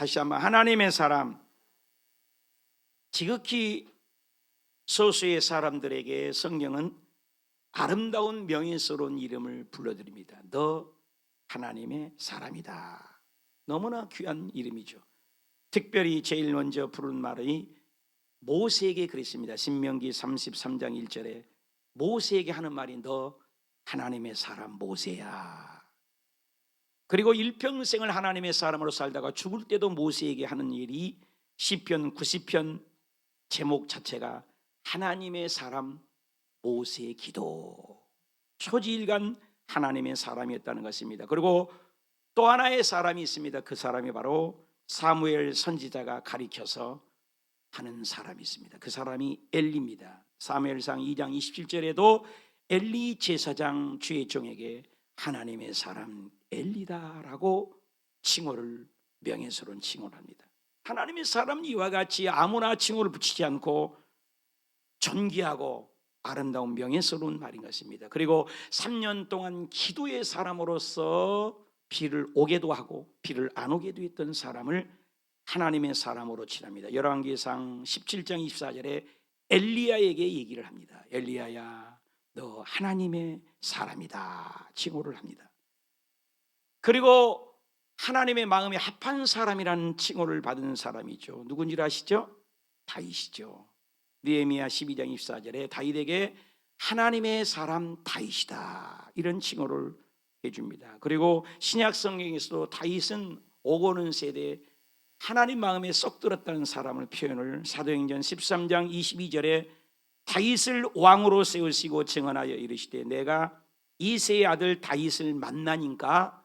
다시 한번 하나님의 사람, 지극히 소수의 사람들에게 성경은 아름다운 명예스러운 이름을 불러드립니다. 너 하나님의 사람이다. 너무나 귀한 이름이죠. 특별히 제일 먼저 부른 말이 모세에게 그랬습니다. 신명기 33장 1절에 모세에게 하는 말이 너 하나님의 사람 모세야. 그리고 일평생을 하나님의 사람으로 살다가 죽을 때도 모세에게 하는 일이 시편 90편 제목 자체가 하나님의 사람 모세의 기도. 초지일간 하나님의 사람이었다는 것입니다. 그리고 또 하나의 사람이 있습니다. 그 사람이 바로 사무엘 선지자가 가리켜서 하는 사람이 있습니다. 그 사람이 엘리입니다. 사무엘상 2장 27절에도 엘리 제사장 주의 종에게 하나님의 사람 엘리다라고 칭호를 명예스러운 칭호를 합니다. 하나님의 사람 이와 같이 아무나 칭호를 붙이지 않고 존귀하고 아름다운 명예스러운 말인 것입니다. 그리고 3년 동안 기도의 사람으로서 비를 오게도 하고 비를 안 오게도 했던 사람을 하나님의 사람으로 칭합니다. 열왕기상 17장 24절에 엘리야에게 얘기를 합니다. 엘리야야, 너 하나님의 사람이다 칭호를 합니다. 그리고 하나님의 마음에 합한 사람이라는 칭호를 받은 사람이죠. 누군지 아시죠? 다윗이죠. 느헤미야 12장 24절에 다윗에게 하나님의 사람 다윗이다 이런 칭호를 해줍니다. 그리고 신약 성경에서도 다윗은 오고는 세대에 하나님 마음에 쏙 들었다는 사람을 표현을 사도행전 13장 22절에 다윗을 왕으로 세우시고 증언하여 이르시되 내가 이새의 아들 다윗을 만나니까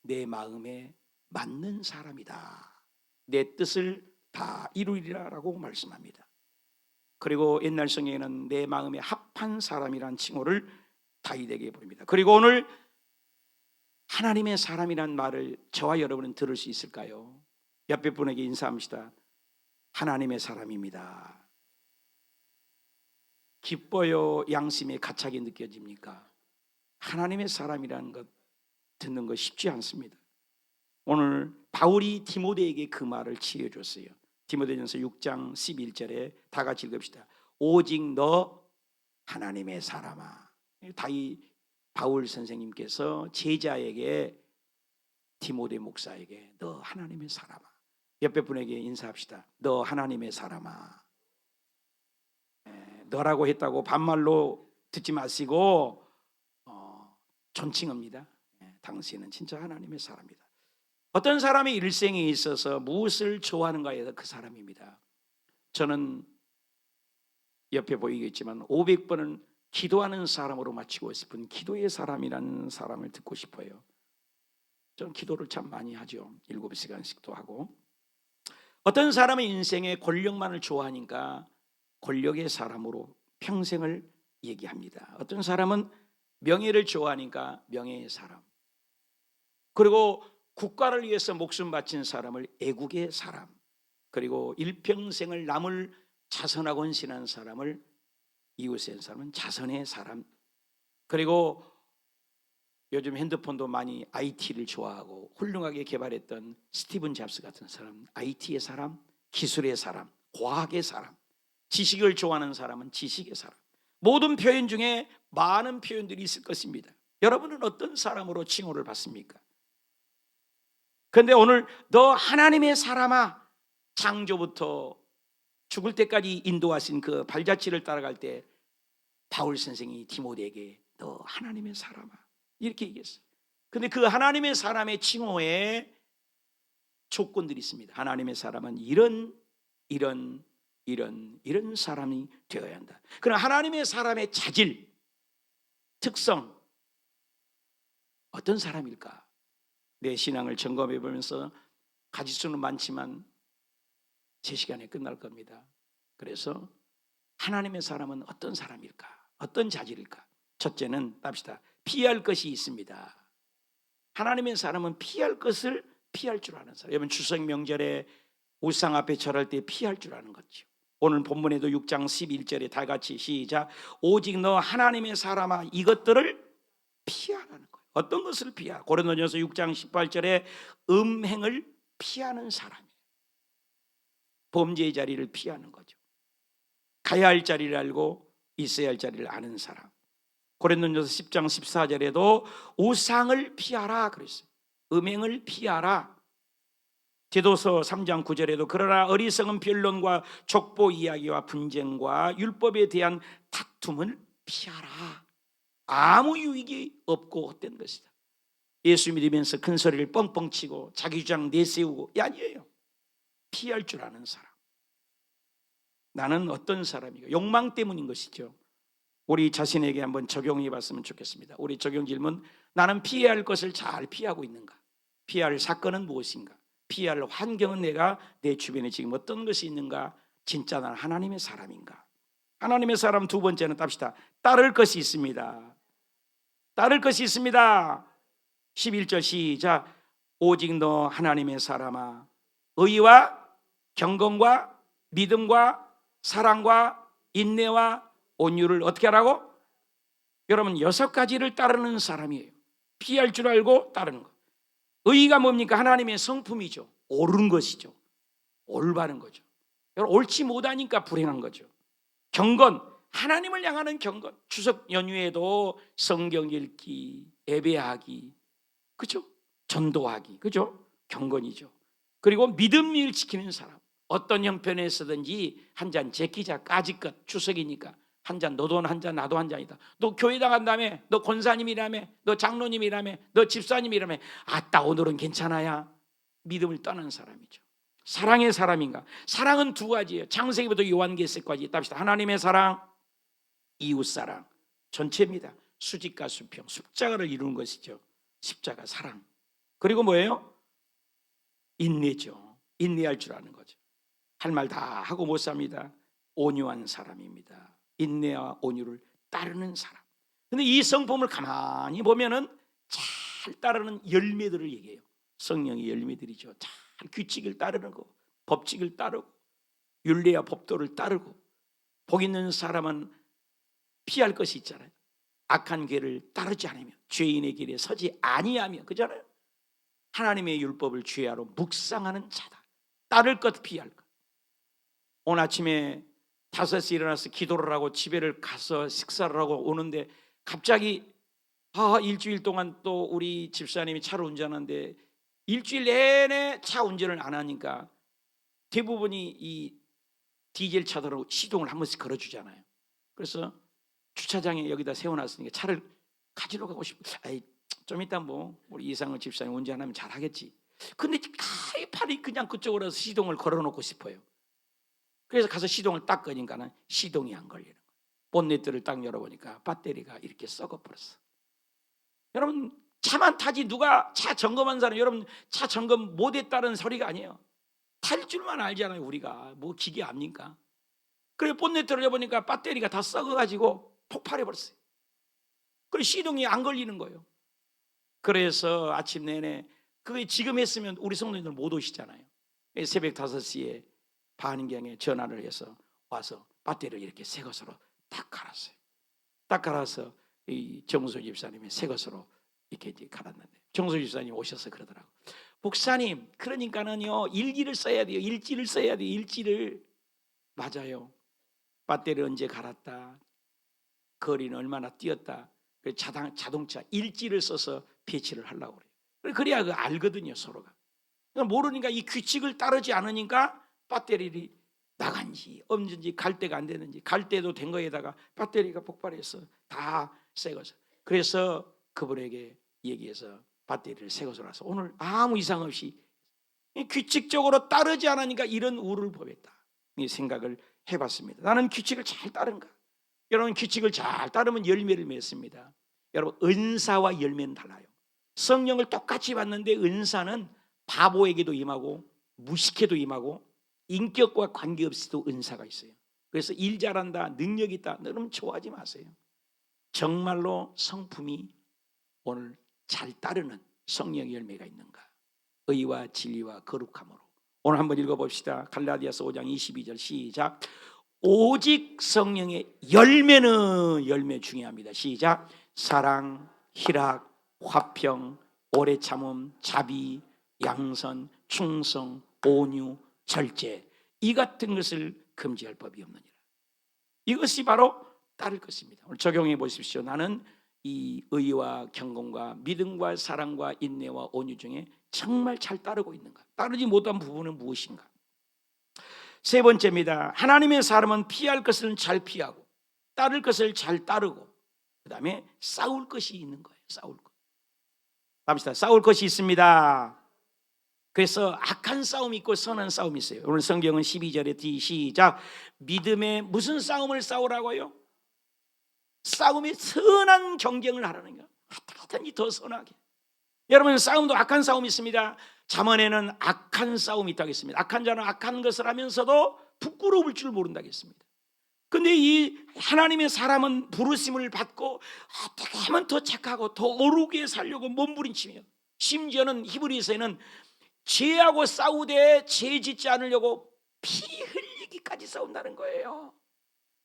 내 마음에 맞는 사람이다. 내 뜻을 다 이루리라 라고 말씀합니다. 그리고 옛날 성경에는 내 마음에 합한 사람이란 칭호를 다윗에게 부릅니다. 그리고 오늘 하나님의 사람이란 말을 저와 여러분은 들을 수 있을까요? 옆에 분에게 인사합시다. 하나님의 사람입니다. 기뻐요? 양심의 가착이 느껴집니까? 하나님의 사람이라는 것 듣는 거 쉽지 않습니다. 오늘 바울이 디모데에게 그 말을 치해줬어요. 디모데전서 6장 11절에 다 같이 읽읍시다. 오직 너 하나님의 사람아. 바울 선생님께서 제자에게 디모데 목사에게 너 하나님의 사람아. 옆에 분에게 인사합시다. 너 하나님의 사람아. 너라고 했다고 반말로 듣지 마시고 존칭합니다. 당신은 진짜 하나님의 사람이다. 어떤 사람이 일생에 있어서 무엇을 좋아하는가에 그 사람입니다. 저는 옆에 보이겠지만 500번은 기도하는 사람으로 마치고 싶은 기도의 사람이라는 사람을 듣고 싶어요. 저는 기도를 참 많이 하죠. 7시간씩도 하고. 어떤 사람은 인생에 권력만을 좋아하니까 권력의 사람으로 평생을 얘기합니다. 어떤 사람은 명예를 좋아하니까 명예의 사람. 그리고 국가를 위해서 목숨 바친 사람을 애국의 사람. 그리고 일평생을 남을 자선하고 헌신한 사람을 이웃의 사람은 자선의 사람. 그리고 요즘 핸드폰도 많이 IT를 좋아하고 훌륭하게 개발했던 스티븐 잡스 같은 사람, IT의 사람, 기술의 사람, 과학의 사람, 지식을 좋아하는 사람은 지식의 사람. 모든 표현 중에 많은 표현들이 있을 것입니다. 여러분은 어떤 사람으로 칭호를 받습니까? 그런데 오늘 너 하나님의 사람아, 창조부터 죽을 때까지 인도하신 그 발자취를 따라갈 때 바울 선생이 디모데에게 너 하나님의 사람아 이렇게 얘기했어요. 그런데 그 하나님의 사람의 칭호에 조건들이 있습니다. 하나님의 사람은 이런 사람이 되어야 한다. 그러나 하나님의 사람의 자질, 특성 어떤 사람일까? 내 신앙을 점검해 보면서 가지수는 많지만 제 시간에 끝날 겁니다. 그래서 하나님의 사람은 어떤 사람일까? 어떤 자질일까? 첫째는 답시다. 피할 것이 있습니다. 하나님의 사람은 피할 것을 피할 줄 아는 사람. 여러분 추석 명절에 우상 앞에 절할 때 피할 줄 아는 거죠. 오늘 본문에도 6장 11절에 다 같이 시작. 오직 너 하나님의 사람아 이것들을 피하라는 거예요. 어떤 것을 피하? 고린도전서 6장 18절에 음행을 피하는 사람이에요. 범죄의 자리를 피하는 거죠. 가야 할 자리를 알고 있어야 할 자리를 아는 사람. 고린도전서 10장 14절에도 우상을 피하라 그랬어요. 음행을 피하라. 디도서 3장 9절에도 그러나 어리석은 변론과 족보 이야기와 분쟁과 율법에 대한 다툼을 피하라. 아무 유익이 없고 헛된 것이다. 예수 믿으면서 큰 소리를 뻥뻥 치고 자기 주장 내세우고 아니에요. 피할 줄 아는 사람. 나는 어떤 사람이고 욕망 때문인 것이죠. 우리 자신에게 한번 적용해 봤으면 좋겠습니다. 우리 적용 질문, 나는 피해야 할 것을 잘 피하고 있는가? 피해야 할 사건은 무엇인가? 피해야 할 환경은 내가 내 주변에 지금 어떤 것이 있는가? 진짜 나는 하나님의 사람인가? 하나님의 사람 두 번째는 답시다. 따를 것이 있습니다. 따를 것이 있습니다. 11절 시작. 오직 너 하나님의 사람아, 의와 경건과 믿음과 사랑과 인내와 온유를 어떻게 하라고? 여러분 6가지를 따르는 사람이에요. 피할 줄 알고 따르는 것. 의가 뭡니까? 하나님의 성품이죠. 옳은 것이죠. 올바른 거죠. 여러분 옳지 못하니까 불행한 거죠. 경건, 하나님을 향하는 경건. 추석 연휴에도 성경 읽기, 예배하기, 그죠? 전도하기, 그죠? 경건이죠. 그리고 믿음을 지키는 사람. 어떤 형편에서든지 한 잔 제끼자, 까짓것. 추석이니까 한 잔, 너도 한 잔, 나도 한 잔이다. 너 교회 나간다며, 너 권사님이라며, 너 장로님이라며, 너 집사님이라며. 아따 오늘은 괜찮아야. 믿음을 떠난 사람이죠. 사랑의 사람인가? 사랑은 두 가지예요. 창세기부터 요한계시까지 답시다. 하나님의 사랑, 이웃사랑. 전체입니다. 수직과 수평, 십자가를 이루는 것이죠. 십자가 사랑. 그리고 뭐예요? 인내죠. 인내할 줄 아는 거죠. 할 말 다 하고 못 삽니다. 온유한 사람입니다. 인내와 온유를 따르는 사람. 근데 이 성품을 가만히 보면은 잘 따르는 열매들을 얘기해요. 성령의 열매들이죠. 잘 규칙을 따르는 거, 법칙을 따르고 율례와 법도를 따르고. 복 있는 사람은 피할 것이 있잖아요. 악한 길을 따르지 않으며 죄인의 길에 서지 아니하며, 그잖아요. 하나님의 율법을 주야로 묵상하는 자다. 따를 것 피할 것. 오늘 아침에 5시 일어나서 기도를 하고 집에를 가서 식사를 하고 오는데 갑자기 일주일 동안 또 우리 집사님이 차를 운전하는데 일주일 내내 차 운전을 안 하니까 대부분이 이 디젤 차들하고 시동을 한 번씩 걸어주잖아요. 그래서 주차장에 여기다 세워놨으니까 차를 가지러 가고 싶어. 좀 이따 뭐 우리 이상을 집사님 운전하면 잘하겠지. 근데 팔이 그냥 그쪽으로 해서 시동을 걸어놓고 싶어요. 그래서 가서 시동을 딱 끄니까는 시동이 안 걸리는 거예요. 본네트를 딱 열어보니까 배터리가 이렇게 썩어버렸어. 여러분 차만 타지 누가 차 점검한 사람, 여러분 차 점검 못했다는 소리가 아니에요. 탈 줄만 알잖아요. 우리가 뭐 기계 압니까? 그래 본네트를 열어보니까 배터리가 다 썩어가지고 폭발해버렸어요. 그래 시동이 안 걸리는 거예요. 그래서 아침 내내 그게 지금 했으면 우리 성도님들 못 오시잖아요. 새벽 5시에 반경에 전화를 해서 와서 배터리를 이렇게 새 것으로 딱 갈았어요. 딱 갈아서 이 정수 집사님이 새 것으로 이렇게 이제 갈았는데 정수 집사님 오셔서 그러더라고. 목사님, 그러니까는요 일기를 써야 돼요. 일지를 써야 돼요. 일지를. 맞아요. 배터리 언제 갈았다, 거리는 얼마나 뛰었다, 자동차 일지를 써서 배치를 하려고 그래요. 그래야 그 알거든요 서로가. 모르니까 이 규칙을 따르지 않으니까 배터리를 나간지 없는지 갈 때가 안 되는지 갈 때도 된 거에다가 배터리가 폭발해서 다 새 것을. 그래서 그분에게 얘기해서 배터리를 새 것으로 와서 오늘 아무 이상 없이 규칙적으로 따르지 않으니까 이런 우를 범했다. 이 생각을 해봤습니다. 나는 규칙을 잘 따른가? 여러분 규칙을 잘 따르면 열매를 맺습니다. 여러분 은사와 열매는 달라요. 성령을 똑같이 받는데 은사는 바보에게도 임하고 무식해도 임하고 인격과 관계없이도 은사가 있어요. 그래서 일 잘한다, 능력 있다, 너는 좋아하지 마세요. 정말로 성품이 오늘 잘 따르는 성령의 열매가 있는가? 의와 진리와 거룩함으로. 오늘 한번 읽어봅시다. 갈라디아서 5장 22절 시작. 오직 성령의 열매는 열매 중요합니다. 시작. 사랑, 희락, 화평, 오래 참음, 자비, 양선, 충성, 온유, 절제 이 같은 것을 금지할 법이 없느니라. 이것이 바로 따를 것입니다. 오늘 적용해 보십시오. 나는 이 의와 경건과 믿음과 사랑과 인내와 온유 중에 정말 잘 따르고 있는가? 따르지 못한 부분은 무엇인가? 세 번째입니다. 하나님의 사람은 피할 것을 잘 피하고 따를 것을 잘 따르고 그 다음에 싸울 것이 있는 거예요. 싸울 것. 갑시다. 싸울 것이 있습니다. 그래서 악한 싸움이 있고 선한 싸움이 있어요. 오늘 성경은 12절에 뒤 시작. 믿음의 무슨 싸움을 싸우라고요? 싸움이 선한 경쟁을 하라는 거예요. 어떻게든지 더 선하게. 여러분 싸움도 악한 싸움이 있습니다. 잠언에는 악한 싸움이 있다고 했습니다. 악한 자는 악한 것을 하면서도 부끄러울 줄 모른다고 했습니다. 근데 이 하나님의 사람은 부르심을 받고 어떻게 하면 더 착하고 더 어루게 살려고 몸부림치며 심지어는 히브리서에는 죄하고 싸우되 죄 짓지 않으려고 피 흘리기까지 싸운다는 거예요.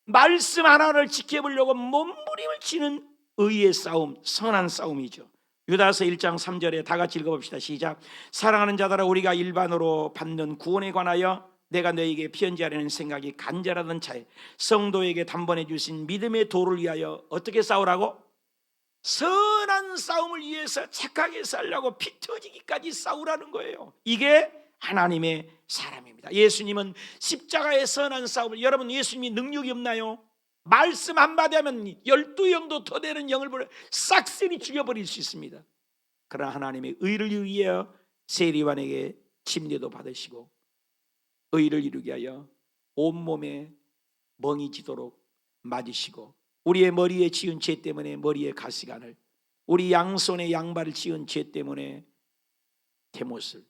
말씀 하나를 지켜보려고 몸부림을 치는 의의 싸움, 선한 싸움이죠. 유다서 1장 3절에 다 같이 읽어봅시다. 시작. 사랑하는 자들아 우리가 일반으로 받는 구원에 관하여 내가 너에게 편지하려는 생각이 간절하던 차에 성도에게 단번에 주신 믿음의 도를 위하여 어떻게 싸우라고? 선한 싸움을 위해서 착하게 살려고 피 터지기까지 싸우라는 거예요. 이게 하나님의 사람입니다. 예수님은 십자가의 선한 싸움을, 여러분 예수님이 능력이 없나요? 말씀 한마디 하면 12영도 더 되는 영을 싹쓸이 죽여버릴 수 있습니다. 그러나 하나님의 의를 위하여 세리관에게 침례도 받으시고 의를 이루게 하여 온몸에 멍이 지도록 맞으시고 우리의 머리에 지은 죄 때문에 머리에 가시관을, 우리 양손에 양발을 지은 죄 때문에 대못을,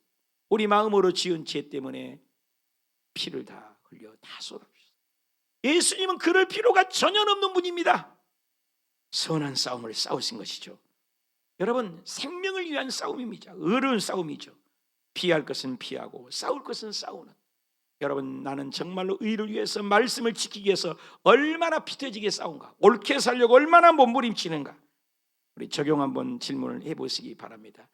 우리 마음으로 지은 죄 때문에 피를 다 흘려 다 쏟아주셨어요. 예수님은 그럴 필요가 전혀 없는 분입니다. 선한 싸움을 싸우신 것이죠. 여러분 생명을 위한 싸움입니다. 어려운 싸움이죠. 피할 것은 피하고 싸울 것은 싸우는. 여러분 나는 정말로 의를 위해서 말씀을 지키기 위해서 얼마나 피터지게 싸운가, 옳게 살려고 얼마나 몸부림치는가. 우리 적용 한번 질문을 해보시기 바랍니다.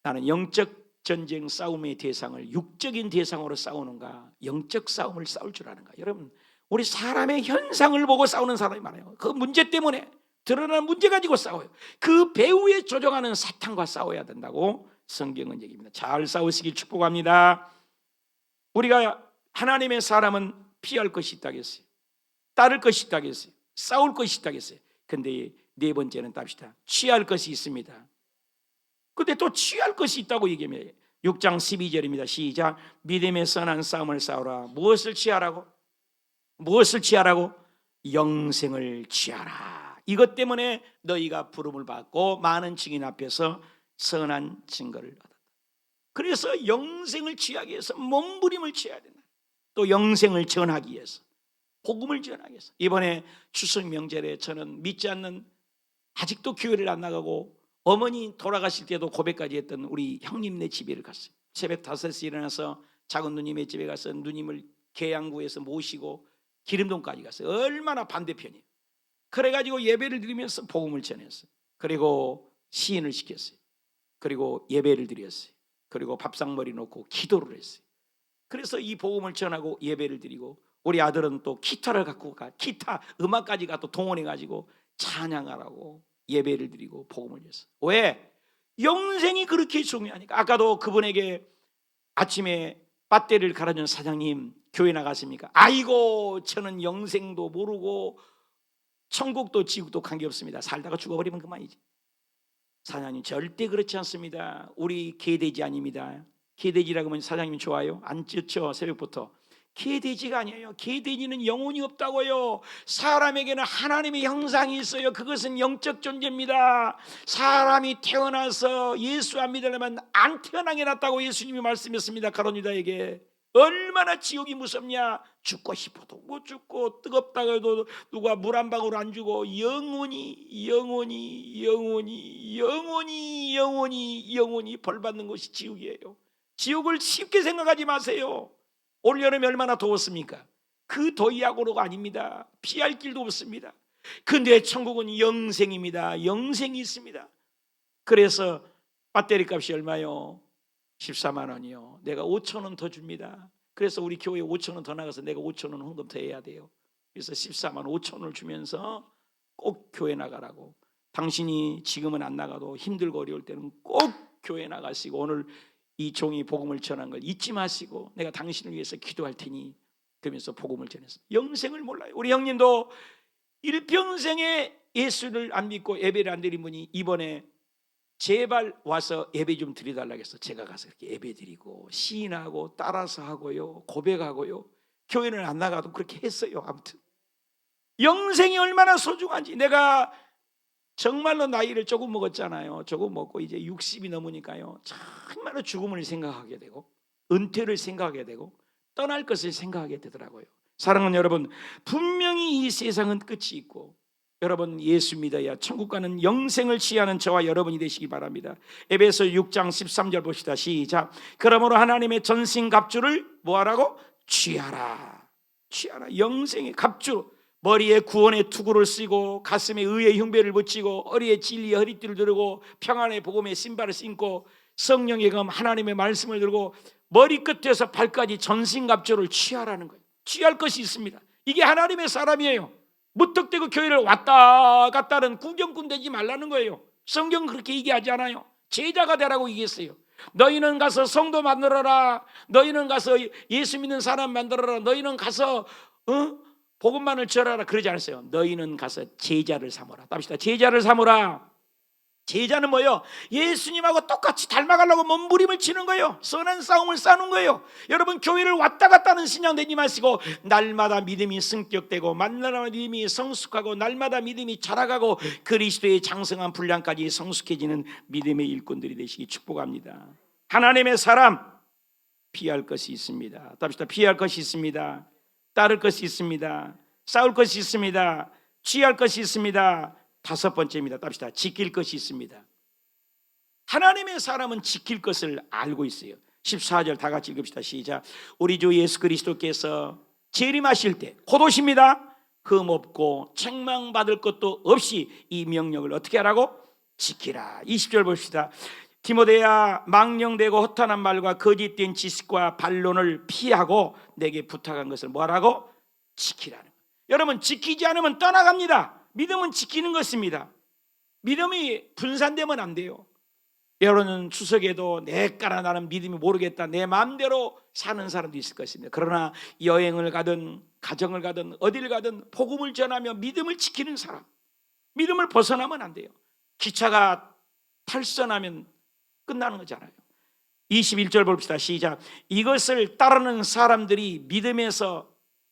나는 영적 전쟁 싸움의 대상을 육적인 대상으로 싸우는가, 영적 싸움을 싸울 줄 아는가. 여러분 우리 사람의 현상을 보고 싸우는 사람이 많아요. 그 문제 때문에 드러나는 문제 가지고 싸워요. 그 배후에 조종하는 사탄과 싸워야 된다고 성경은 얘기합니다. 잘 싸우시길 축복합니다. 우리가 하나님의 사람은 피할 것이 있다고 했어요. 따를 것이 있다고 했어요. 싸울 것이 있다고 했어요. 근데 네 번째는 답시다. 취할 것이 있습니다. 근데 또 취할 것이 있다고 얘기합니다. 6장 12절입니다. 시작. 믿음의 선한 싸움을 싸우라. 무엇을 취하라고? 무엇을 취하라고? 영생을 취하라. 이것 때문에 너희가 부름을 받고 많은 증인 앞에서 선한 증거를 얻었다. 그래서 영생을 취하기 위해서 몸부림을 취해야 된다. 또 영생을 전하기 위해서, 복음을 전하기 위해서. 이번에 추석 명절에 저는 믿지 않는, 아직도 교회를 안 나가고 어머니 돌아가실 때도 고백까지 했던 우리 형님네 집에를 갔어요. 새벽 5시에 일어나서 작은 누님의 집에 가서 누님을 계양구에서 모시고 기름동까지 갔어요. 얼마나 반대편이에요. 그래가지고 예배를 드리면서 복음을 전했어요. 그리고 시인을 시켰어요. 그리고 예배를 드렸어요. 그리고 밥상머리 놓고 기도를 했어요. 그래서 이 복음을 전하고 예배를 드리고, 우리 아들은 또 기타를 갖고 기타 음악까지 가 또 동원해가지고 찬양하라고 예배를 드리고 복음을 했어요. 왜? 영생이 그렇게 중요하니까. 아까도 그분에게 아침에 배터리를 갈아준 사장님, 교회 나갔습니까? 아이고 저는 영생도 모르고 천국도 지옥도 관계없습니다. 살다가 죽어버리면 그만이지. 사장님 절대 그렇지 않습니다. 우리 개돼지 아닙니다. 개돼지라고 하면 사장님 좋아요? 안 좋죠. 새벽부터. 개돼지가 아니에요. 개돼지는 영혼이 없다고요. 사람에게는 하나님의 형상이 있어요. 그것은 영적 존재입니다. 사람이 태어나서 예수 안 믿으려면 안 태어나게 놨다고 예수님이 말씀했습니다. 가론유다에게. 얼마나 지옥이 무섭냐. 죽고 싶어도 못 죽고, 뜨겁다고 해도 누가 물 한 방울 안 주고 영원히 벌 받는 것이 지옥이에요. 지옥을 쉽게 생각하지 마세요. 올여름에 얼마나 더웠습니까? 그 더위하고가 아닙니다. 피할 길도 없습니다. 근데 천국은 영생입니다. 영생이 있습니다. 그래서 배터리 값이 얼마요? 14만 원이요. 내가 5천 원 더 줍니다. 그래서 우리 교회에 5천 원 더 나가서 내가 5천 원 헌금 더 해야 돼요. 그래서 14만 5천 원을 주면서 꼭 교회 나가라고. 당신이 지금은 안 나가도 힘들고 어려울 때는 꼭 교회 나가시고 오늘 이 종이 복음을 전한 걸 잊지 마시고 내가 당신을 위해서 기도할 테니 그러면서 복음을 전했어요. 영생을 몰라요. 우리 형님도 일평생에 예수를 안 믿고 예배를 안 드린 분이 이번에 제발 와서 예배 좀 드려달라고 해서 제가 가서 이렇게 예배 드리고 시인하고 따라서 하고요, 고백하고요, 교회는 안 나가도 그렇게 했어요. 아무튼 영생이 얼마나 소중한지. 내가 정말로 나이를 조금 먹었잖아요. 조금 먹고 이제 60이 넘으니까요, 정말로 죽음을 생각하게 되고 은퇴를 생각하게 되고 떠날 것을 생각하게 되더라고요. 사랑하는 여러분, 분명히 이 세상은 끝이 있고 여러분 예수 믿어야 천국 가는 영생을 취하는 저와 여러분이 되시기 바랍니다. 에베소 6장 13절 봅시다. 시작. 그러므로 하나님의 전신갑주를 뭐하라고? 취하라. 취하라. 영생의 갑주. 머리에 구원의 투구를 쓰고 가슴에 의의 흉배를 붙이고 허리에 진리의 허리띠를 두르고 평안의 복음의 신발을 신고 성령의 검 하나님의 말씀을 들고 머리끝에서 발까지 전신갑주를 취하라는 거예요. 취할 것이 있습니다. 이게 하나님의 사람이에요. 무턱대고 교회를 왔다 갔다 하는 구경꾼 되지 말라는 거예요. 성경은 그렇게 얘기하지 않아요. 제자가 되라고 얘기했어요. 너희는 가서 성도 만들어라. 너희는 가서 예수 믿는 사람 만들어라. 너희는 가서 복음만을 전하라 그러지 않았어요. 너희는 가서 제자를 삼으라. 답시다. 제자를 삼으라. 제자는 뭐예요? 예수님하고 똑같이 닮아가려고 몸부림을 치는 거예요. 선한 싸움을 싸는 거예요. 여러분 교회를 왔다 갔다 하는 신앙 되지 마시고 날마다 믿음이 승격되고 날마다 믿음이 성숙하고 날마다 믿음이 자라가고 그리스도의 장성한 분량까지 성숙해지는 믿음의 일꾼들이 되시기 축복합니다. 하나님의 사람 피할 것이 있습니다. 답시다. 피할 것이 있습니다. 따를 것이 있습니다. 싸울 것이 있습니다. 취할 것이 있습니다. 다섯 번째입니다. 답시다. 지킬 것이 있습니다. 하나님의 사람은 지킬 것을 알고 있어요. 14절 다 같이 읽읍시다. 시작. 우리 주 예수 그리스도께서 재림하실 때 곧 오십니다. 흠 없고 책망받을 것도 없이 이 명령을 어떻게 하라고? 지키라. 20절 봅시다. 디모데야, 망령되고 허탄한 말과 거짓된 지식과 반론을 피하고 내게 부탁한 것을 뭐하라고? 지키라는 거예요. 여러분 지키지 않으면 떠나갑니다. 믿음은 지키는 것입니다. 믿음이 분산되면 안 돼요. 여러분 추석에도 내까라 나는 믿음이 모르겠다 내 마음대로 사는 사람도 있을 것입니다. 그러나 여행을 가든 가정을 가든 어딜 가든 복음을 전하며 믿음을 지키는 사람, 믿음을 벗어나면 안 돼요. 기차가 탈선하면 끝나는 거잖아요. 21절 봅시다. 시작. 이것을 따르는 사람들이 믿음에서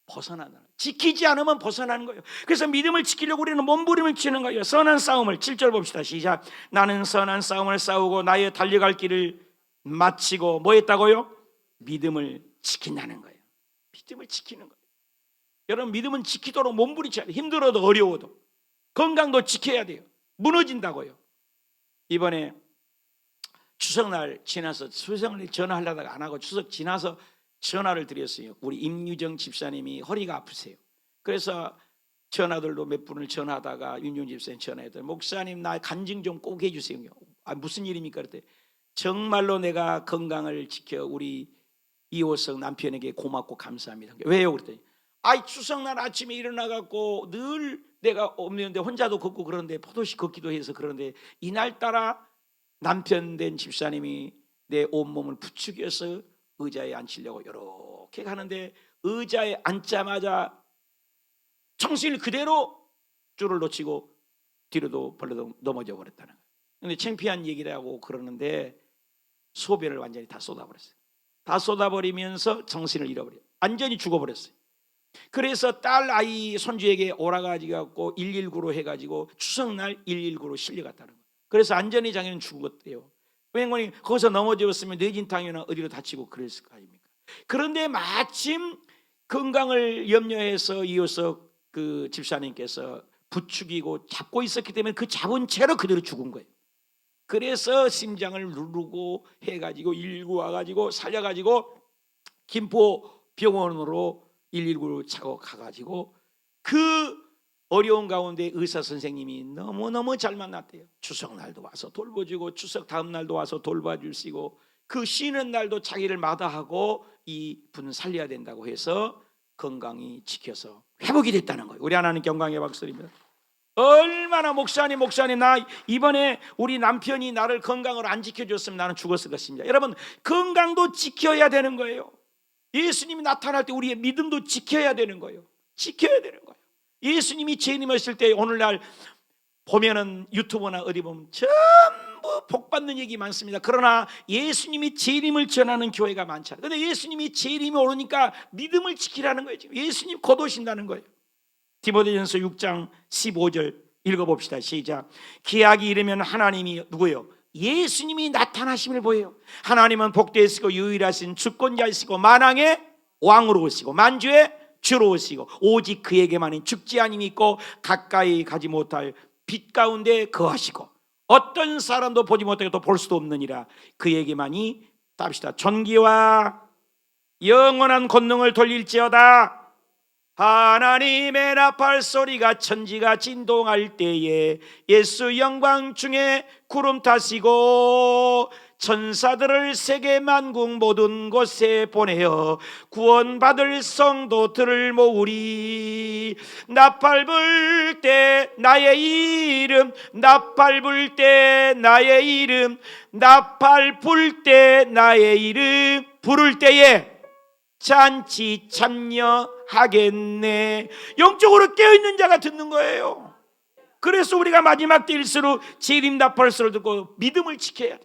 벗어나는, 지키지 않으면 벗어나는 거예요. 그래서 믿음을 지키려고 우리는 몸부림을 치는 거예요. 선한 싸움을. 7절 봅시다. 시작. 나는 선한 싸움을 싸우고 나의 달려갈 길을 마치고 뭐 했다고요? 믿음을 지킨다는 거예요. 믿음을 지키는 거예요. 여러분 믿음은 지키도록 몸부림쳐야 돼요. 힘들어도 어려워도. 건강도 지켜야 돼요. 무너진다고요. 이번에 추석날 지나서 추석날 전화하려다가 안 하고 추석 지나서 전화를 드렸어요. 우리 임유정 집사님이 허리가 아프세요. 그래서 전화들도 몇 분을 전화하다가 윤용 집사님 전화했더니 목사님 나 간증 좀 꼭 해주세요. 무슨 일입니까? 그랬더니 정말로 내가 건강을 지켜 우리 이호석 남편에게 고맙고 감사합니다. 왜요? 그랬더니 추석날 아침에 일어나갖고 늘 내가 없는데 혼자도 걷고 그러는데 포도시 걷기도 해서 그러는데 이날따라 남편 된 집사님이 내 온몸을 부추겨서 의자에 앉히려고 이렇게 가는데 의자에 앉자마자 정신을 그대로 줄을 놓치고 뒤로도 벌러덩 넘어져 버렸다는 거예요. 근데 창피한 얘기를 하고 그러는데 소변을 완전히 다 쏟아버렸어요. 다 쏟아버리면서 정신을 잃어버려요. 완전히 죽어버렸어요. 그래서 딸 아이 손주에게 오라가지고 119로 해가지고 추석날 119로 실려갔다는 거예요. 그래서 안전히 자기는 죽었대요. 왜냐면 거기서 넘어졌으면 뇌진탕이나 어디로 다치고 그랬을 거 아닙니까? 그런데 마침 건강을 염려해서 이어서 그 집사님께서 부추기고 잡고 있었기 때문에 그 잡은 채로 그대로 죽은 거예요. 그래서 심장을 누르고 해가지고 119 와가지고 살려가지고 김포 병원으로 119로 차고 가가지고 그 어려운 가운데 의사 선생님이 너무너무 잘 만났대요. 추석날도 와서 돌봐주고 추석 다음 날도 와서 돌봐주시고 그 쉬는 날도 자기를 마다하고 이 분 살려야 된다고 해서 건강이 지켜서 회복이 됐다는 거예요. 우리 하나님께 영광의 박수입니다. 얼마나 목사님 나 이번에 우리 남편이 나를 건강으로 안 지켜줬으면 나는 죽었을 것입니다. 여러분, 건강도 지켜야 되는 거예요. 예수님이 나타날 때 우리의 믿음도 지켜야 되는 거예요. 지켜야 되는 거예요. 예수님이 재림하실 때 오늘날 보면은 유튜브나 어디 보면 전부 복 받는 얘기 많습니다. 그러나 예수님이 재림을 전하는 교회가 많잖아요. 그런데 예수님이 재림이 오르니까 믿음을 지키라는 거예요. 지금 예수님 곧 오신다는 거예요. 디모데전서 6장 15절 읽어봅시다. 시작. 기약이 이르면 하나님이 누구예요? 예수님이 나타나심을 보여요. 하나님은 복되시고 유일하신 주권자이시고 만왕의 왕으로 오시고 만주의 주로 오시고 오직 그에게만이 죽지 아님이 있고 가까이 가지 못할 빛 가운데 거하시고 어떤 사람도 보지 못하고 또 볼 수도 없느니라. 그에게만이 답시다. 존귀와 영원한 권능을 돌릴지어다. 하나님의 나팔 소리가 천지가 진동할 때에 예수 영광 중에 구름 타시고 천사들을 세계 만국 모든 곳에 보내어 구원받을 성도들을 모으리. 나팔 불 때 나의 이름, 나팔 불 때 나의 이름, 나팔 불 때 나의 이름 부를 때에 잔치 참여하겠네. 영적으로 깨어있는 자가 듣는 거예요. 그래서 우리가 마지막 때일수록 재림 나팔 소리를 듣고 믿음을 지켜야 돼.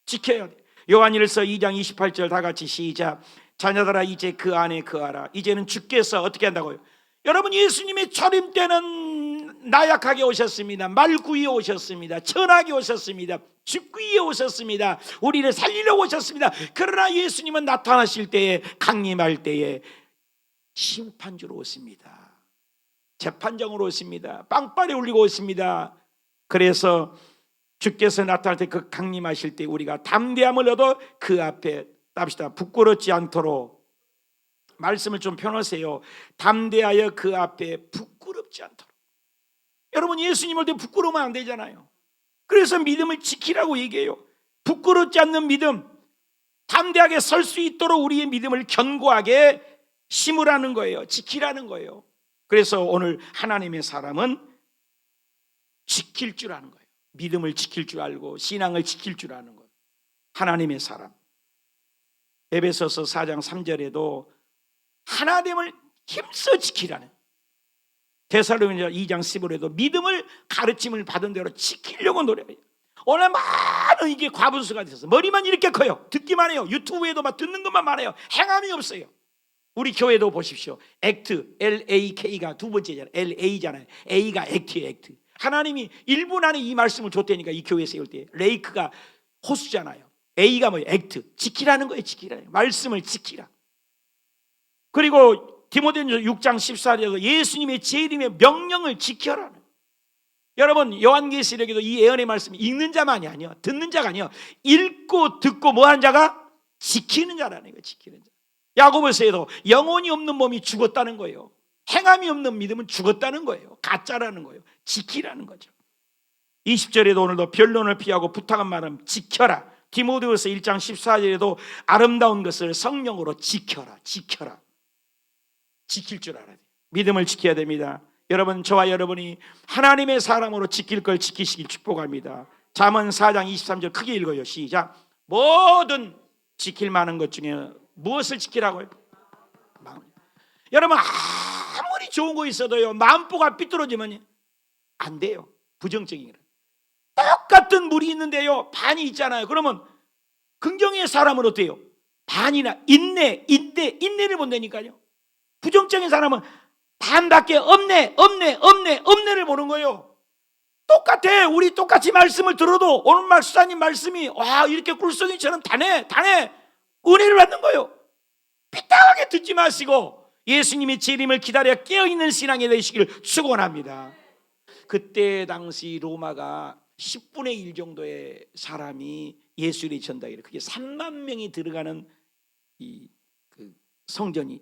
지켜야 돼. 요한일서 2장 28절 다 같이 시작. 자녀들아 이제 그 안에 거하라. 이제는 주께서 어떻게 한다고요? 여러분, 예수님의 초림 때는 나약하게 오셨습니다. 말구이에 오셨습니다. 천하게 오셨습니다. 죽기에 오셨습니다. 우리를 살리려고 오셨습니다. 그러나 예수님은 나타나실 때에, 강림할 때에 심판주로 오십니다. 재판장으로 오십니다. 빵빠레 울리고 오십니다. 그래서 주께서 나타날 때, 그 강림하실 때 우리가 담대함을 얻어 그 앞에 답시다. 부끄럽지 않도록. 말씀을 좀 펴놓으세요. 담대하여 그 앞에 부끄럽지 않도록. 여러분, 예수님 올 때 부끄러우면 안 되잖아요. 그래서 믿음을 지키라고 얘기해요. 부끄럽지 않는 믿음, 담대하게 설 수 있도록 우리의 믿음을 견고하게 심으라는 거예요. 지키라는 거예요. 그래서 오늘 하나님의 사람은 지킬 줄 아는 거예요. 믿음을 지킬 줄 알고 신앙을 지킬 줄 아는 거예요. 하나님의 사람. 에베소서 4장 3절에도 하나님을 힘써 지키라는, 데살로니가 2장 15절에도 믿음을 가르침을 받은 대로 지키려고 노력해요. 오늘 많은 이게 과분수가 되어서 머리만 이렇게 커요. 듣기만 해요. 유튜브에도 막 듣는 것만 많아요. 행함이 없어요. 우리 교회도 보십시오. 액트, LAK가 두 번째잖아요. LA잖아요. A가 액트예요. 액트. 하나님이 1분 안에 이 말씀을 줬다니까. 이 교회 세울 때 레이크가 호수잖아요. A가 뭐예요? 액트. 지키라는 거예요. 지키라는 거예요. 말씀을 지키라. 그리고 디모데전서 6장 14절에도 예수님의 재림의 명령을 지켜라. 여러분, 요한계시록에도 이 예언의 말씀이 읽는 자만이 아니요, 듣는 자가 아니요, 읽고 듣고 뭐하는 자가? 지키는 자라는 거예요. 지키는 자. 야고보서에도 영혼이 없는 몸이 죽었다는 거예요. 행함이 없는 믿음은 죽었다는 거예요. 가짜라는 거예요. 지키라는 거죠. 20절에도 오늘도 변론을 피하고 부탁한 말은 지켜라. 디모데후서 1장 14절에도 아름다운 것을 성령으로 지켜라. 지켜라. 지킬 줄 알아야 돼요. 믿음을 지켜야 됩니다. 여러분, 저와 여러분이 하나님의 사람으로 지킬 걸 지키시길 축복합니다. 잠언 4장 23절 크게 읽어요. 시작. 모든 지킬 만한 것 중에 무엇을 지키라고요? 마음. 여러분, 아무리 좋은 거 있어도요, 마음보가 삐뚤어지면 안 돼요. 부정적인 거. 똑같은 물이 있는데요, 반이 있잖아요. 그러면 긍정의 사람은 어때요? 반이나 인내를 본다니까요. 부정적인 사람은 반밖에 없네를 보는 거예요. 똑같아. 우리 똑같이 말씀을 들어도 오늘 목사님 말씀이 와, 이렇게 꿀송이처럼 다네 은혜를 받는 거예요. 삐딱하게 듣지 마시고 예수님의 재림을 기다려 깨어있는 신앙이 되시길 축원합니다. 그때 당시 로마가 10분의 1 정도의 사람이 예수를 전다. 그게 3만 명이 들어가는 그 성전이,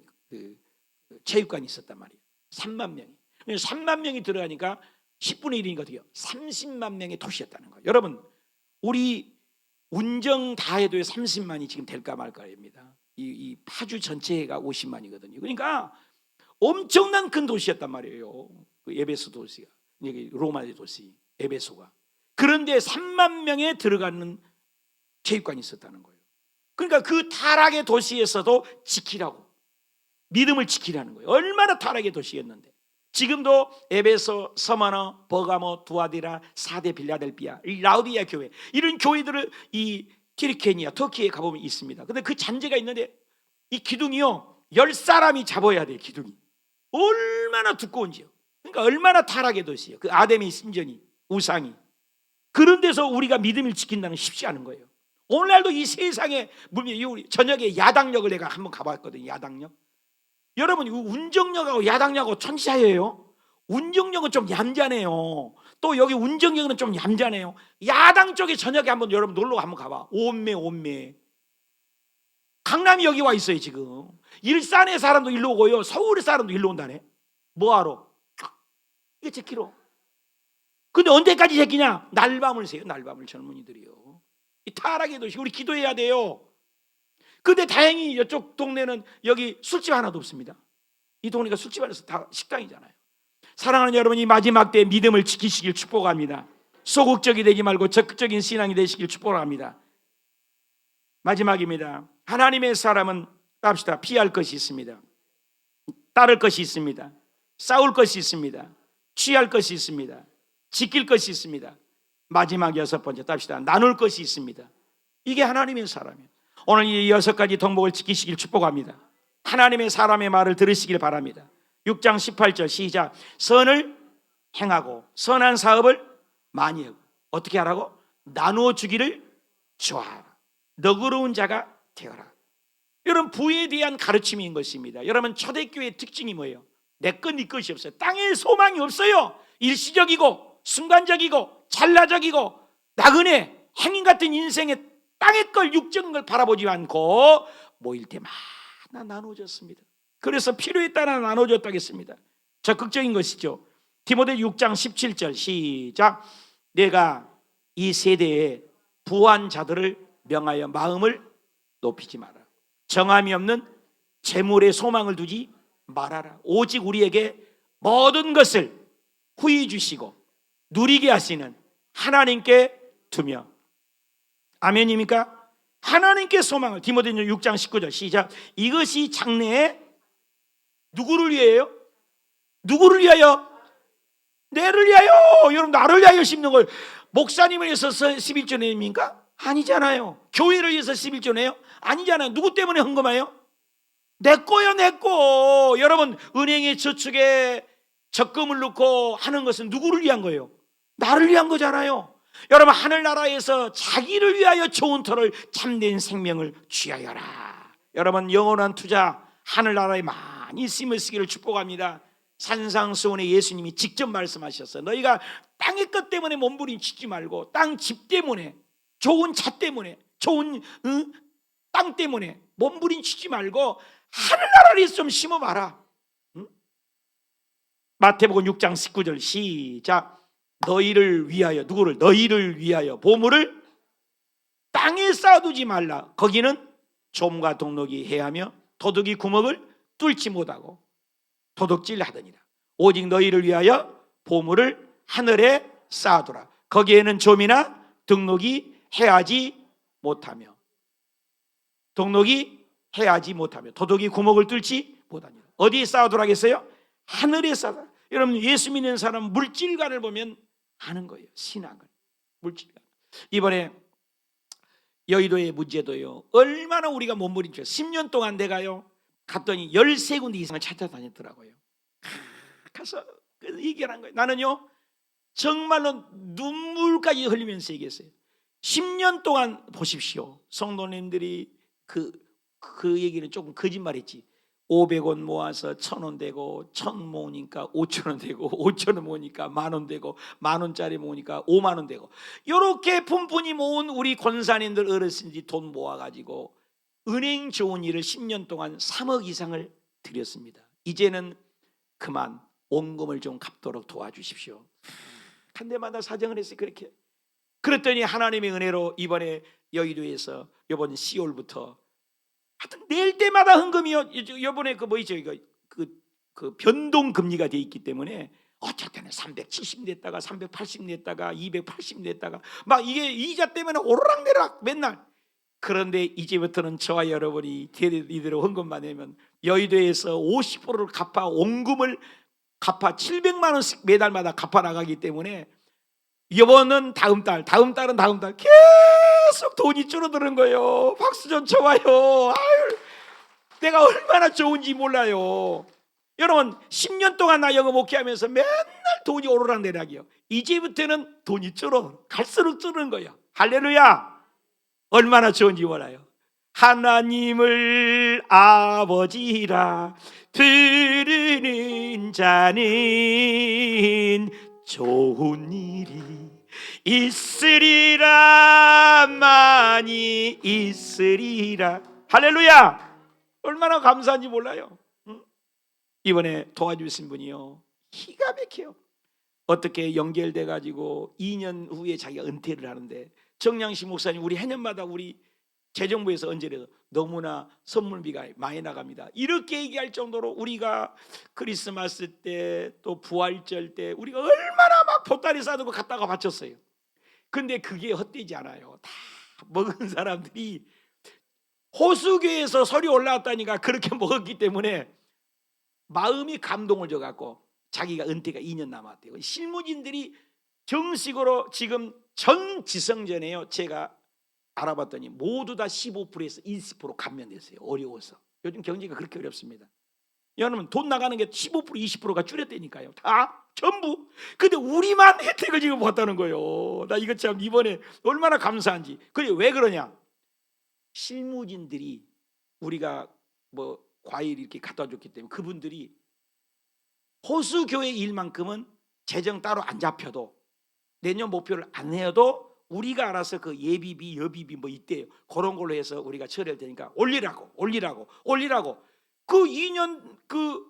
체육관이 있었단 말이에요. 3만 명이. 3만 명이 들어가니까 10분의 1이니까 어떻게 해요? 30만 명의 도시였다는 거예요. 여러분, 우리 운정 다 해도 30만이 지금 될까 말까입니다. 이 파주 전체가 50만이거든요. 그러니까 엄청난 큰 도시였단 말이에요. 그 에베소 도시가, 여기 로마의 도시 에베소가. 그런데 3만 명에 들어가는 체육관이 있었다는 거예요. 그러니까 그 타락의 도시에서도 지키라고, 믿음을 지키라는 거예요. 얼마나 타락의 도시였는데. 지금도 에베소, 서머너, 버가모, 두아디라, 사데, 빌라델비아, 라우디아 교회, 이런 교회들을 이 티르케니아, 터키에 가보면 있습니다. 근데 그 잔재가 있는데 이 기둥이요 10사람이 잡아야 돼요. 기둥이 얼마나 두꺼운지요. 그러니까 얼마나 타락의 도시예요. 그 아담의 신전이, 우상이. 그런 데서 우리가 믿음을 지킨다는 건 쉽지 않은 거예요. 오늘날도 이 세상에 우리 저녁에 야당역을 내가 한번 가봤거든요. 야당역. 여러분, 운정역하고 야당역하고 천지차이예요. 운정역은 좀 얌전해요. 또 여기 운정역은 좀 얌전해요. 야당 쪽에 저녁에 한번 여러분 놀러 한번 가봐. 온매. 강남이 여기 와 있어요. 지금 일산의 사람도 일로 오고요, 서울의 사람도 일로 온다네. 뭐하러? 이게 제키로. 근데 언제까지 제끼냐? 날밤을 새요. 날밤을 젊은이들이요. 이 타락의 도시, 우리 기도해야 돼요. 근데 다행히 이쪽 동네는 여기 술집 하나도 없습니다. 이 동네가 술집 안에서 다 식당이잖아요. 사랑하는 여러분, 이 마지막 때 믿음을 지키시길 축복합니다. 소극적이 되지 말고 적극적인 신앙이 되시길 축복합니다. 마지막입니다. 하나님의 사람은 합시다. 피할 것이 있습니다. 따를 것이 있습니다. 싸울 것이 있습니다. 취할 것이 있습니다. 지킬 것이 있습니다. 마지막 6번째 합시다. 나눌 것이 있습니다. 이게 하나님의 사람이에요. 오늘 이 6가지 덕목을 지키시길 축복합니다. 하나님의 사람의 말을 들으시길 바랍니다. 6장 18절 시작. 선을 행하고 선한 사업을 많이 하고 어떻게 하라고? 나누어 주기를 좋아하라. 너그러운 자가 되어라. 여러분, 부에 대한 가르침인 것입니다. 여러분, 초대교회의 특징이 뭐예요? 내 것, 네 것이 없어요. 땅에 소망이 없어요. 일시적이고 순간적이고 찰나적이고 나그네 행인 같은 인생에 땅의 걸, 육적인 걸 바라보지 않고 모일 때마다 나눠졌습니다. 그래서 필요에 따라 나눠졌다고 했습니다. 적극적인 것이죠. 디모데 6장 17절 시작. 내가 이 세대에 부한 자들을 명하여 마음을 높이지 마라. 정함이 없는 재물에 소망을 두지 말아라. 오직 우리에게 모든 것을 후히 주시고 누리게 하시는 하나님께 두며. 아멘입니까? 하나님께 소망을. 디모데전 6장 19절 시작. 이것이 장래에 누구를 위하여? 누구를 위하여? 내를 위하여. 여러분, 나를 위하여 심는 걸 목사님을 위해서 11조 내입니까? 아니잖아요. 교회를 위해서 11조 내요? 아니잖아요. 누구 때문에 헌금해요? 내 거요, 내 거. 여러분, 은행에 저축에 적금을 넣고 하는 것은 누구를 위한 거예요? 나를 위한 거잖아요. 여러분, 하늘나라에서 자기를 위하여 좋은 터를 참된 생명을 취하여라. 여러분, 영원한 투자 하늘나라에 많이 심으시기를 축복합니다. 산상수훈에 예수님이 직접 말씀하셨어요. 너희가 땅의 것 때문에 몸부림치지 말고 땅 집 때문에, 좋은 차 때문에, 좋은 땅 때문에 몸부림치지 말고 하늘나라를 좀 심어봐라. 마태복음 6장 19절 시작. 너희를 위하여, 누구를? 너희를 위하여 보물을 땅에 쌓아두지 말라. 거기는 좀과 동록이 해하며 도둑이 구멍을 뚫지 못하고 도둑질 하더니라. 오직 너희를 위하여 보물을 하늘에 쌓아두라. 거기에는 좀이나 등록이 해하지 못하며 동록이 해하지 못하며 도둑이 구멍을 뚫지 못하니라. 어디에 쌓아두라겠어요? 하늘에 쌓아두라. 여러분, 예수 믿는 사람 물질관을 보면 하는 거예요. 신앙을, 물질관. 이번에 여의도의 문제도요, 얼마나 우리가 몸부림쳐요. 10년 동안 내가요 갔더니 13군데 이상을 찾아다녔더라고요. 가서 얘기하는 거예요. 나는요 정말로 눈물까지 흘리면서 얘기했어요. 10년 동안 보십시오. 성도님들이 그 얘기는 조금 거짓말했지. 500원 모아서 1,000원 되고 1,000 모으니까 5,000원 되고 5,000원 모으니까 10,000원 되고 10,000원짜리 모으니까 50,000원 되고, 이렇게 푼푼히 모은 우리 권사님들 어르신들이 돈 모아가지고 은행 좋은 일을 10년 동안 3억 이상을 드렸습니다. 이제는 그만 원금을 좀 갚도록 도와주십시오. 한 대마다 사정을 했어요. 그렇게 그랬더니 하나님의 은혜로 이번에 여의도에서 이번 10월부터 하여튼 낼 때마다 헌금이요. 이번에 그 뭐죠 이거 그 변동 금리가 돼 있기 때문에 어쩔 때는 370 냈다가 380 냈다가 280 냈다가 막 이게 이자 때문에 오르락내리락 맨날. 그런데 이제부터는 저와 여러분이 이대로 헌금만 내면 여의도에서 50%를 갚아 원금을 갚아 700만 원씩 매달마다 갚아 나가기 때문에 이번은 다음 달은 다음 달 계속 돈이 줄어드는 거예요. 박수 좀 쳐봐요. 아유, 내가 얼마나 좋은지 몰라요. 여러분 10년 동안 나 영어 목회하면서 맨날 돈이 오르락내리락이요. 이제부터는 돈이 줄어 갈수록 줄는 거예요. 할렐루야. 얼마나 좋은지 몰라요. 하나님을 아버지라 부르는 자는 좋은 일이 있으리라 많이 있으리라. 할렐루야. 얼마나 감사한지 몰라요. 이번에 도와주신 분이요 기가 막혀요. 어떻게 연결돼 가지고 2년 후에 자기가 은퇴를 하는데 정량식 목사님 우리 해년마다 우리 재정부에서 언제라도 너무나 선물비가 많이 나갑니다. 이렇게 얘기할 정도로 우리가 크리스마스 때 또 부활절 때 우리가 얼마나 막 보따리 싸들고 갔다가 바쳤어요. 근데 그게 헛되지 않아요. 다 먹은 사람들이 호수교에서 설이 올라왔다니까 그렇게 먹었기 때문에 마음이 감동을 줘갖고 자기가 은퇴가 2년 남았대요. 실무진들이 정식으로 지금 전 지성전에요 제가 알아봤더니 모두 다 15%에서 20% 감면됐어요. 어려워서. 요즘 경제가 그렇게 어렵습니다. 여러분 돈 나가는 게 15% 20%가 줄였다니까요. 다 전부. 근데 우리만 혜택을 지금 받다는 거예요. 나 이거 참 이번에 얼마나 감사한지. 그래 왜 그러냐? 실무진들이 우리가 뭐 과일 이렇게 갖다 줬기 때문에 그분들이 호수교회 일만큼은 재정 따로 안 잡혀도 내년 목표를 안 해도 우리가 알아서 그 예비비 여비비 뭐 있대요. 그런 걸로 해서 우리가 처리할 테니까 올리라고 그 2년 그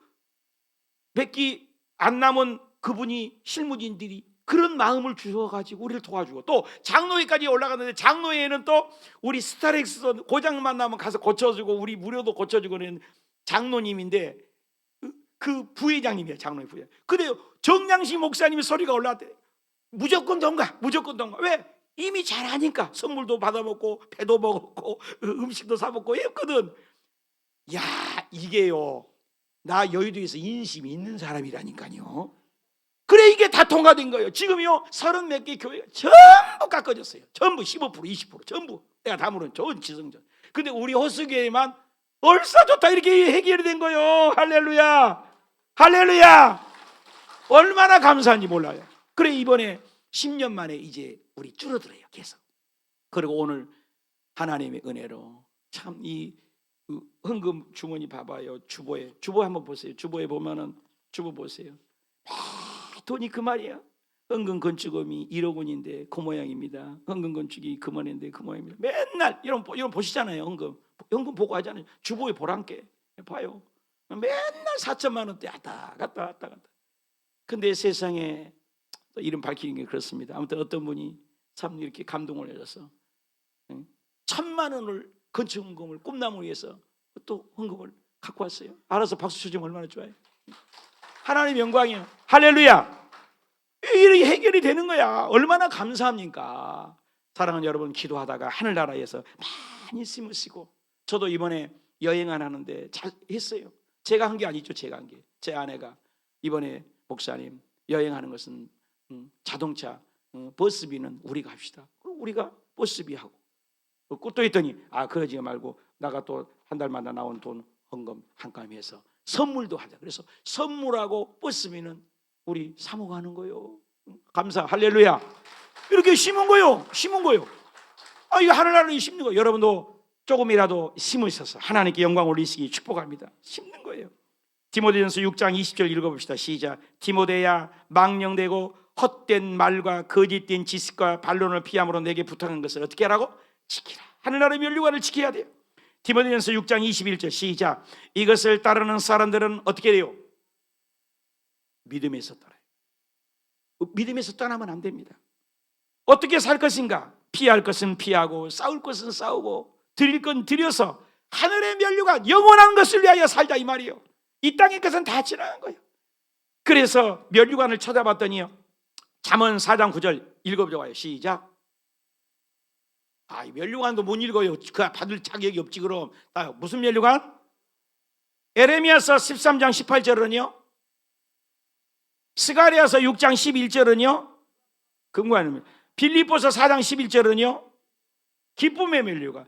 백기 안 남은 그분이 실무진들이 그런 마음을 주셔가지고 우리를 도와주고 또 장로회까지 올라갔는데 장로회에는 또 우리 스타렉스 고장만 나면 가서 고쳐주고 우리 무료도 고쳐주고는 장로님인데 그 부회장님이에요. 장로회 부회장. 근데 정량식 목사님의 소리가 올라왔대. 무조건 don가 왜? 이미 잘하니까 선물도 받아먹고 배도 먹었고 음식도 사먹고 했거든. 야 이게요 나 여의도에서 인심이 있는 사람이라니까요. 그래 이게 다 통과된 거예요. 지금요 30 몇 개 교회가 전부 깎아졌어요. 전부 15% 20% 전부 내가 다무는 좋은 지성전. 근데 우리 호수교회만 얼싸 좋다 이렇게 해결이 된 거예요. 할렐루야. 얼마나 감사한지 몰라요. 그래 이번에 10년 만에 이제 우리 줄어들어요 계속. 그리고 오늘 하나님의 은혜로 참 이 헌금 주머니 봐봐요. 주보에 한번 보세요. 주보에 보면은 주보 보세요. 돈이 그 말이야. 헌금 건축금이 1억 원인데 그 모양입니다. 헌금 건축이 그 모양인데 그 모양입니다. 맨날 이런 보시잖아요. 헌금 보고 하잖아요. 주보에 보란께 봐요. 맨날 4천만 원대 왔다 갔다. 근데 세상에 이름 밝히는 게 그렇습니다. 아무튼 어떤 분이 참 이렇게 감동을 내줘서 1,000만 원을 건축헌금을 꿈나무 위해서 또 헌금을 갖고 왔어요. 알아서 박수 쳐주면 얼마나 좋아요. 하나님 영광이에요. 할렐루야. 이렇게 해결이 되는 거야. 얼마나 감사합니까? 사랑하는 여러분, 기도하다가 하늘나라에서 많이 심으시고 저도 이번에 여행 안 하는데 잘 했어요. 제가 한 게 아니죠. 제가 한 게. 제 아내가 이번에 목사님 여행하는 것은 자동차 버스비는 우리가 합시다. 우리가 버스비 하고 또 했더니 그러지 말고 나가 또 한 달마다 나온 돈 헌금 한감히 해서 선물도 하자. 그래서 선물하고 버스비는 우리 사모가는 거요. 감사 할렐루야. 이렇게 심은 거요. 이거 하늘나라에 심는 거. 여러분도 조금이라도 심으셔서 하나님께 영광 올리시기 축복합니다. 심는 거예요. 디모데전서 6장 20절 읽어봅시다. 시작. 디모데야 망령되고 헛된 말과 거짓된 지식과 반론을 피함으로 내게 부탁한 것을 어떻게 하라고? 지키라. 하늘나라의 면류관을 지켜야 돼요. 디모데전서 6장 21절 시작. 이것을 따르는 사람들은 어떻게 돼요? 믿음에서 따라요. 믿음에서 떠나면 안 됩니다. 어떻게 살 것인가? 피할 것은 피하고 싸울 것은 싸우고 드릴 건 드려서 하늘의 면류관 영원한 것을 위하여 살자 이 말이에요. 이 땅의 것은 다 지나간 거예요. 그래서 면류관을 쳐다봤더니요, 잠언 4장 9절 읽어보자고요. 시작. 이 면류관도 못 읽어요. 그 받을 자격이 없지. 그럼 무슨 면류관? 에레미야서 13장 18절은요, 스가랴서 6장 11절은요 금관입니다. 빌립보서 4장 11절은요 기쁨의 면류관,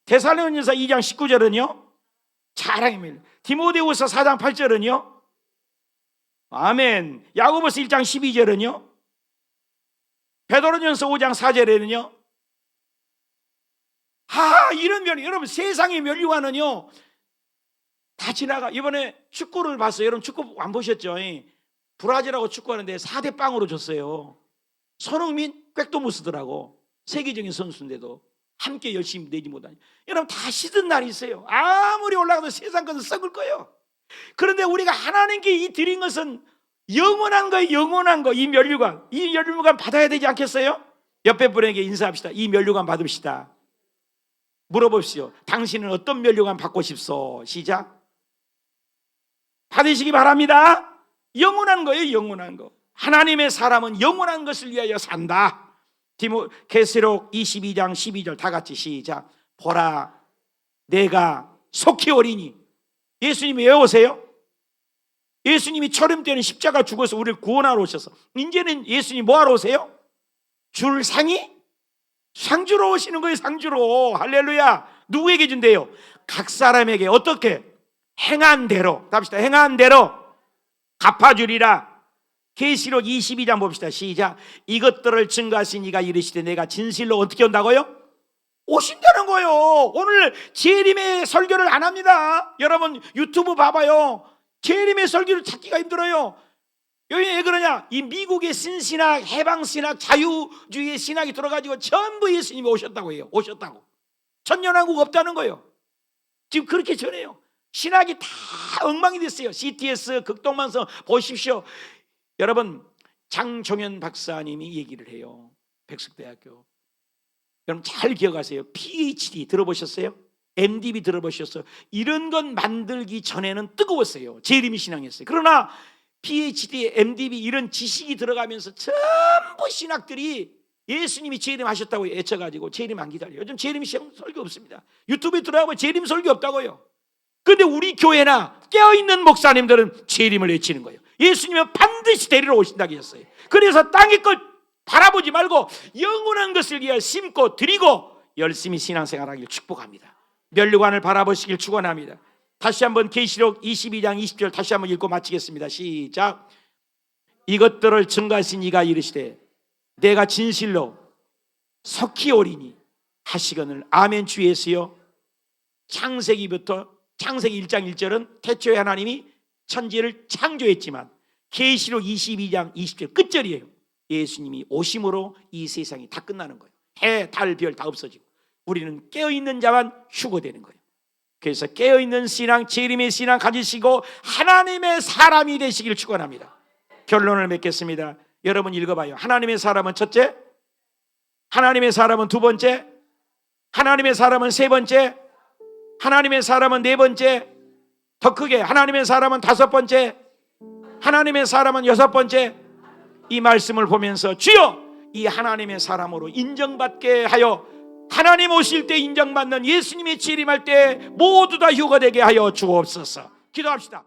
데살로니가서 2장 19절은요 자랑의 면류관, 디모데후서 4장 8절은요 아멘, 야고보서 1장 12절은요, 베드로전서 5장 4절에는요 이런 면류. 여러분 세상의 면류관은요 다 지나가. 이번에 축구를 봤어요. 여러분 축구 안 보셨죠? 브라질하고 축구하는데 4대 0으로 졌어요. 손흥민 꽥도 못 쓰더라고. 세계적인 선수인데도 함께 열심히 내지 못하니. 여러분 다 시든 날이 있어요. 아무리 올라가도 세상 것은 썩을 거예요. 그런데 우리가 하나님께 이 드린 것은 영원한 거예요. 영원한 거. 이 면류관, 이 면류관 받아야 되지 않겠어요? 옆에 분에게 인사합시다. 이 면류관 받읍시다. 물어봅시오. 당신은 어떤 면류관 받고 싶소? 시작. 받으시기 바랍니다. 영원한 거예요. 영원한 거. 하나님의 사람은 영원한 것을 위하여 산다. 계시록 22장 12절 다 같이 시작. 보라 내가 속히 오리니. 예수님이 왜 오세요? 예수님이 초림 때는 십자가 죽어서 우리를 구원하러 오셔서, 이제는 예수님 뭐하러 오세요? 줄 상이? 상주로 오시는 거예요. 상주로. 할렐루야. 누구에게 준대요? 각 사람에게 어떻게? 행한 대로. 답시다. 행한 대로 갚아주리라. 계시록 22장 봅시다. 시작. 이것들을 증거하신 이가 이르시되 내가 진실로 어떻게 온다고요? 오신다는 거예요. 오늘 재림의 설교를 안 합니다. 여러분 유튜브 봐봐요. 재림의 설교를 찾기가 힘들어요. 여기 왜 그러냐? 이 미국의 신신학, 해방신학, 자유주의 신학이 들어가지고 전부 예수님이 오셨다고 해요. 오셨다고. 천년왕국 없다는 거예요. 지금 그렇게 전해요. 신학이 다 엉망이 됐어요. CTS, 극동만성 보십시오. 여러분 장종현 박사님이 얘기를 해요. 백석대학교. 여러분 잘 기억하세요. PhD 들어보셨어요? MDB 들어보셨어요? 이런 건 만들기 전에는 뜨거웠어요. 재림이 신앙이었어요. 그러나 PhD, MDB 이런 지식이 들어가면서 전부 신학들이 예수님이 재림하셨다고 애쳐가지고 재림 안 기다려요. 요즘 재림 설교 없습니다. 유튜브에 들어가면 재림 설교 없다고요. 근데 우리 교회나 깨어있는 목사님들은 재림을 외치는 거예요. 예수님은 반드시 데리러 오신다고 했어요. 그래서 땅의 것 바라보지 말고 영원한 것을 위하여 심고 드리고 열심히 신앙생활하길 축복합니다. 면류관을 바라보시길 축원합니다. 다시 한번 계시록 22장 20절 다시 한번 읽고 마치겠습니다. 시작. 이것들을 증거하신 이가 이르시되 내가 진실로 속히 오리니 하시거늘. 아멘. 주 예수여. 창세기 1장 1절은 태초에 하나님이 천지를 창조했지만 계시록 22장 20절 끝절이에요. 예수님이 오심으로 이 세상이 다 끝나는 거예요. 해, 달, 별 다 없어지고 우리는 깨어있는 자만 휴거되는 거예요. 그래서 깨어있는 신앙, 재림의 신앙 가지시고 하나님의 사람이 되시기를 축원합니다. 결론을 맺겠습니다. 여러분 읽어봐요. 하나님의 사람은 첫째, 하나님의 사람은 두 번째, 하나님의 사람은 세 번째, 하나님의 사람은 네 번째, 더 크게 하나님의 사람은 다섯 번째, 하나님의 사람은 여섯 번째. 이 말씀을 보면서 주여 이 하나님의 사람으로 인정받게 하여 하나님 오실 때 인정받는 예수님이 재림할 때 모두 다 휴거되게 하여 주옵소서. 기도합시다.